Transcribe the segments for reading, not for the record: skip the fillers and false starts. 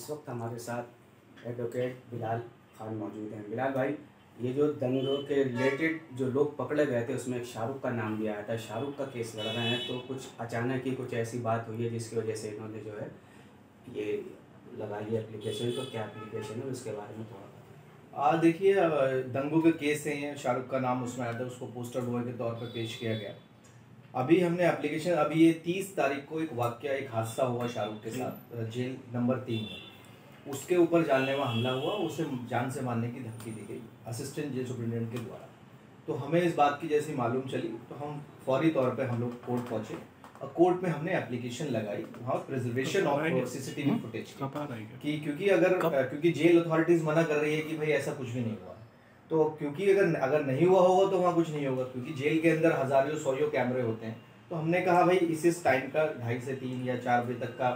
इस वक्त हमारे साथ एडवोकेट बिलाल खान मौजूद हैं। बिलाल भाई, ये जो दंगों के रिलेटेड जो लोग पकड़े गए थे उसमें एक शाहरुख का नाम भी आया था, शाहरुख का केस लड़ रहे हैं, तो कुछ अचानक ही कुछ ऐसी बात हुई है जिसकी वजह से इन्होंने जो है ये लगाई है एप्लीकेशन। तो क्या एप्लीकेशन है उसके बारे में थोड़ा बताएं। देखिए, दंगों के केस हैं, शाहरुख का नाम उसमें आया था, उसको पोस्टर बॉय के तौर पर पेश किया गया। अभी हमने एप्लीकेशन, अभी ये 30 तारीख को एक वाकया, एक हादसा हुआ शाहरुख के साथ जेल नंबर 3 में। उसके ऊपर जानलेवा हमला हुआ, उसे जान से मारने की धमकी दी गई असिस्टेंट जेल सुप्रिटेंडेंट के द्वारा। तो हमें इस बात की जैसी मालूम चली तो हम फौरी तौर पे हम लोग कोर्ट पहुंचे और कोर्ट में हमने एप्लीकेशन लगाई वहाँ प्रिजर्वेशन ऑफ सीसीटीवी फुटेज की, क्योंकि जेल अथॉरिटीज मना कर रही है कि भाई ऐसा कुछ भी नहीं हुआ। तो क्योंकि अगर नहीं हुआ होगा तो वहाँ कुछ नहीं होगा, क्योंकि जेल के अंदर हजारों सौ कैमरे होते हैं। तो हमने कहा भाई इस टाइम का 2:30 से 3 या 4 बजे तक का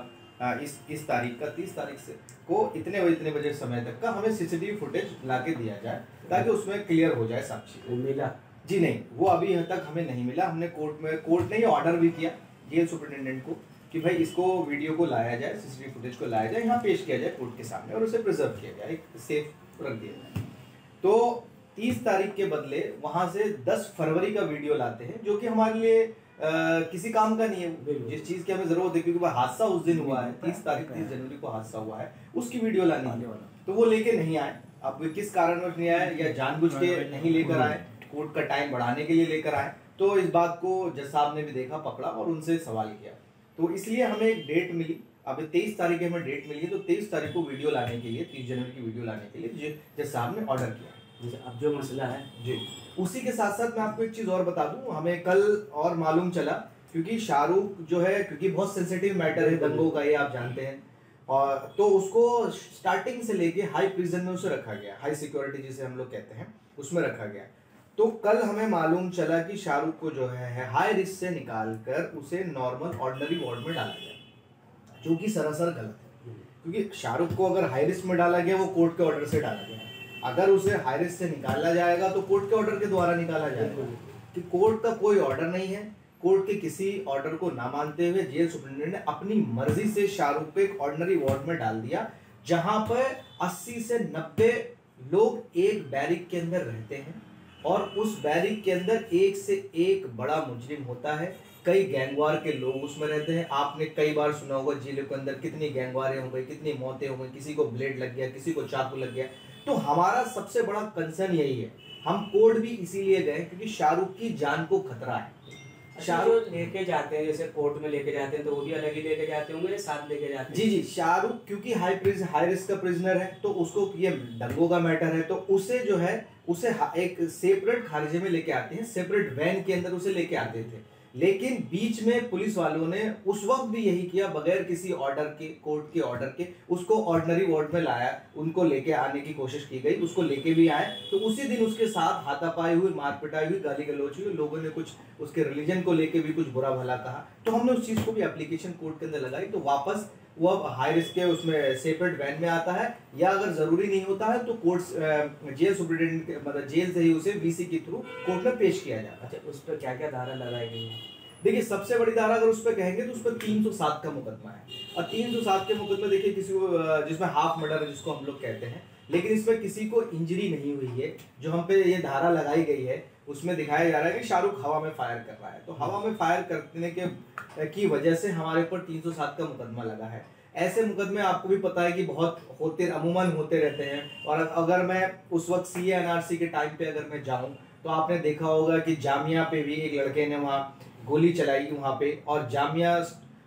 इस तारीख का 30 तारीख से को इतने बजे समय तक का हमें सीसीटीवी फुटेज लाके दिया जाए ताकि उसमें क्लियर हो जाए साक्षी। मिला जी नहीं, वो अभी तक हमें नहीं मिला। हमने कोर्ट ने ऑर्डर भी किया जेल सुपरिटेंडेंट को कि भाई इसको वीडियो को लाया जाए, सीसीटीवी फुटेज को लाया जाए, यहाँ पेश किया जाए कोर्ट के सामने और उसे प्रिजर्व किया जाए, एक सेफ रख दिया जाए। तो 30 तारीख के बदले वहां से 10 फरवरी का वीडियो लाते हैं, जो कि हमारे लिए किसी काम का नहीं है। जिस चीज की हमें जरूरत है, क्योंकि हादसा उस दिन हुआ है, 30 जनवरी को हादसा हुआ है, उसकी वीडियो लानी है। तो वो लेके नहीं आए। अब किस कारण नहीं आए, या जानबूझ के नहीं लेकर आए, कोर्ट का टाइम बढ़ाने के लिए लेकर आए। तो इस बात को जज साहब ने भी देखा, पकड़ा और उनसे सवाल किया। तो इसलिए हमें एक डेट मिली, अब 23 तारीख हमें डेट मिली है। तो 23 तारीख को वीडियो लाने के लिए, 30 जनवरी की वीडियो लाने के लिए जज साहब ने ऑर्डर किया। अब जो मसला है जी, उसी के साथ साथ मैं आपको एक चीज और बता दूं, हमें कल और मालूम चला, क्योंकि शाहरुख जो है, क्योंकि बहुत सेंसिटिव मैटर है दंगों का, ये आप जानते हैं, और तो उसको स्टार्टिंग से लेके हाई प्रिजन में उसे रखा गया, हाई सिक्योरिटी जिसे हम लोग कहते हैं, उसमें रखा गया। तो कल हमें मालूम चला कि शाहरुख को जो है हाई रिस्क से निकालकर उसे नॉर्मल ऑर्डिनरी वार्ड में डाला गया, जो कि सरासर गलत है। क्योंकि शाहरुख को अगर हाई रिस्क में डाला गया, वो कोर्ट के ऑर्डर से डाला गया। अगर उसे हाई रिस्क से निकाला जाएगा तो कोर्ट के ऑर्डर के द्वारा निकाला जाएगा, कि कोर्ट का कोई ऑर्डर नहीं है। कोर्ट के किसी ऑर्डर को ना मानते हुए जेल सुप्रिटेंडेंट ने अपनी मर्जी से शाहरुख को एक ऑर्डिनरी वार्ड में डाल दिया, जहां पर 80 से 90 लोग एक बैरिक के अंदर रहते हैं, और उस बैरिक के अंदर एक से एक बड़ा मुजरिम होता है। कई गैंगवार के लोग उसमें रहते हैं। आपने कई बार सुना होगा जेलों के अंदर कितनी गैंगवारें हो गई, कितनी मौतें हो गई, किसी को ब्लेड लग गया, किसी को चाकू लग गया। तो हमारा सबसे बड़ा कंसर्न यही है, हम कोर्ट भी इसीलिए गए क्योंकि शाहरुख की जान को खतरा है। शाहरुख लेके जाते हैं, जैसे कोर्ट में लेके जाते हैं, तो वो भी अलग ही लेके जाते होंगे, साथ लेके जाते हैं? जी, शाहरुख क्योंकि हाई रिस्क का प्रिजनर है, तो उसको ये दंगों का मैटर है, तो उसे जो है उसे एक सेपरेट खारिजे में लेके आते हैं, सेपरेट वैन के अंदर उसे लेके आते थे। लेकिन बीच में पुलिस वालों ने उस वक्त भी यही किया, बगैर किसी ऑर्डर के, कोर्ट के ऑर्डर के, उसको ऑर्डिनरी वार्ड में लाया, उनको लेके आने की कोशिश की गई, उसको लेके भी आए। तो उसी दिन उसके साथ हाथापाई हुई, मारपिटाई हुई, गाली गलौच हुई, लोगों ने कुछ उसके रिलीजन को लेके भी कुछ बुरा भला कहा। तो हमने उस चीज को भी एप्लीकेशन कोर्ट के अंदर लगाई। तो वापस वो अब हाई रिस्क के उसमें सेपरेट वैन में आता है, या अगर जरूरी नहीं होता है तो कोर्ट जेल सुप्रिटेंडेंट मतलब जेल से ही उसे वीसी के थ्रू कोर्ट में पेश किया जाता है। अच्छा, उस पर क्या क्या धारा लगाई गई है? देखिए, सबसे बड़ी धारा अगर उस पर कहेंगे तो उस पर 307 का मुकदमा है। और 307 के मुकदमे देखिए, किसी को जिसमें हाफ मर्डर जिसको हम लोग कहते हैं, लेकिन इसमें किसी को इंजरी नहीं हुई है। जो हम पे ये धारा लगाई गई है उसमें दिखाया जा रहा है कि शाहरुख हवा में फायर कर रहा है, तो हवा में फायर करने की वजह से हमारे ऊपर 307 का मुकदमा लगा है। ऐसे मुकदमे आपको भी पता है कि बहुत अमूमन होते रहते हैं। और अगर मैं उस वक्त सीए एनआरसी के टाइम पे अगर मैं जाऊं तो आपने देखा होगा कि जामिया पे भी एक लड़के ने वहां गोली चलाई वहां पे, और जामिया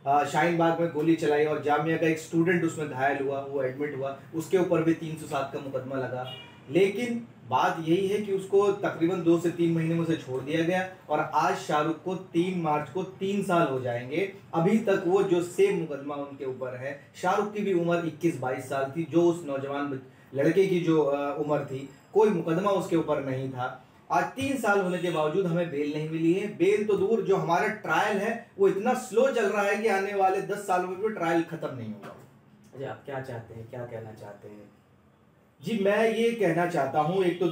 शाहीन बाग में गोली चलाई, और जामिया का एक स्टूडेंट उसमें घायल हुआ, वो एडमिट हुआ, उसके ऊपर भी 307 का मुकदमा लगा। लेकिन बात यही है कि उसको तकरीबन 2 से 3 महीने में उसे छोड़ दिया गया, और आज शाहरुख को 3 मार्च को 3 साल हो जाएंगे। अभी तक वो जो सेम मुकदमा उनके ऊपर है। शाहरुख की भी उम्र 21-22 साल थी, जो उस नौजवान लड़के की जो उम्र थी, कोई मुकदमा उसके ऊपर नहीं था। आज 3 साल होने के बावजूद हमें बेल नहीं मिली है। बेल तो दूर, जो हमारा ट्रायल है वो इतना स्लो चल रहा है कि आने वाले 10 सालों में भी ट्रायल खत्म नहीं होगा। अच्छा, आप क्या चाहते हैं, क्या कहना चाहते हैं? जी, मैं ये कहना चाहता हूँ, एक तो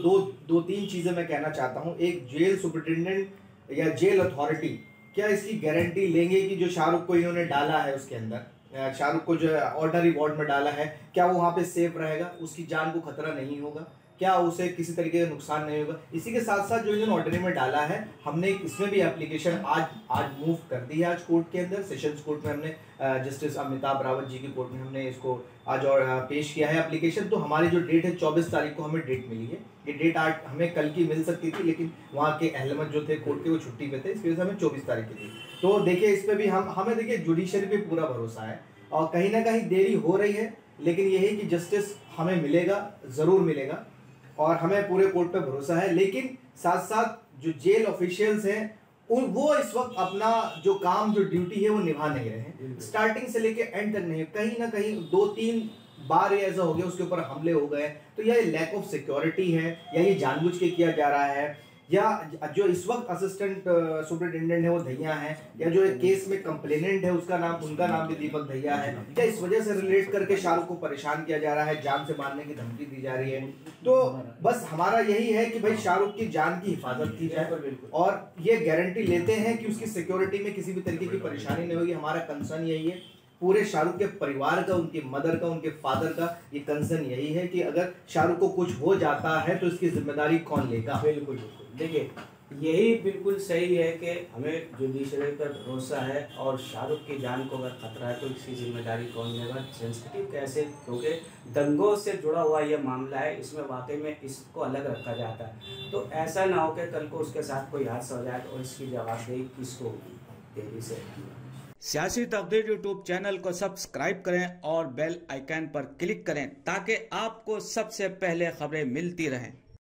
दो तीन चीजें मैं कहना चाहता हूँ। एक, जेल सुपरिटेंडेंट या जेल अथॉरिटी क्या इसकी गारंटी लेंगे कि जो शाहरुख को इन्होंने डाला है उसके अंदर, शाहरुख को जो है ऑर्डनरी वार्ड में डाला है, क्या वो वहाँ पे सेफ रहेगा, उसकी जान को खतरा नहीं होगा, क्या उसे किसी तरीके का नुकसान नहीं होगा। इसी के साथ साथ जो इन्होंने ऑर्डनरी में डाला है, हमने इसमें भी एप्लीकेशन आज मूव कर दी है। आज कोर्ट के अंदर सेशंस कोर्ट में हमने जस्टिस अमिताभ रावत जी की कोर्ट में हमने इसको आज और पेश किया है एप्लीकेशन। तो हमारी जो डेट है 24 तारीख को हमें डेट मिली है। ये डेट आज हमें कल की मिल सकती थी, लेकिन वहाँ के अहलमत जो थे कोर्ट के वो छुट्टी पे थे, इस वजह से हमें 24 तारीख की थी। तो देखिए इस पर भी हमें देखिए जुडिशरी पे पूरा भरोसा है और कहीं ना कहीं देरी हो रही है, लेकिन यही कि जस्टिस हमें मिलेगा, ज़रूर मिलेगा और हमें पूरे कोर्ट पे भरोसा है। लेकिन साथ साथ जो जेल ऑफिशियल्स हैं वो इस वक्त अपना जो काम, जो ड्यूटी है वो निभा नहीं रहे हैं। स्टार्टिंग से लेके एंड तक नहीं, कहीं ना कहीं 2-3 बार ये ऐसा हो गया उसके ऊपर हमले हो गए। तो यह लैक ऑफ सिक्योरिटी है या ये जानबूझ के किया जा रहा है, या जो इस वक्त असिस्टेंट सुपरिटेंडेंट है वो धैया है, या जो एक केस में कंप्लेनेंट है उनका नाम भी दीपक धैया है, क्या इस वजह से रिलेट करके शाहरुख को परेशान किया जा रहा है, जान से मारने की धमकी दी जा रही है। तो बस हमारा यही है कि भाई शाहरुख की जान की हिफाजत की जाए और ये गारंटी लेते हैं कि उसकी सिक्योरिटी में किसी भी तरीके की परेशानी नहीं होगी। हमारा कंसर्न यही है, पूरे शाहरुख के परिवार का, उनकी मदर का, उनके फादर का ये कंसर्न यही है कि अगर शाहरुख को कुछ हो जाता है तो इसकी जिम्मेदारी कौन लेगा। बिल्कुल देखिए यही बिल्कुल सही है कि हमें जुडिशरी पर भरोसा है और शाहरुख की जान को अगर खतरा है तो इसकी जिम्मेदारी कौन लेगा। सेंसिटिव कैसे, क्योंकि दंगों से जुड़ा हुआ ये मामला है, इसमें वाकई में इसको अलग रखा जाता है। तो ऐसा ना हो कि कल को उसके साथ कोई हादसा हो जाए और इसकी जवाबदेही किसको होगी। देरी से सियासी तकदीर यूट्यूब चैनल को सब्सक्राइब करें और बेल आइकन पर क्लिक करें ताकि आपको सबसे पहले खबरें मिलती रहें।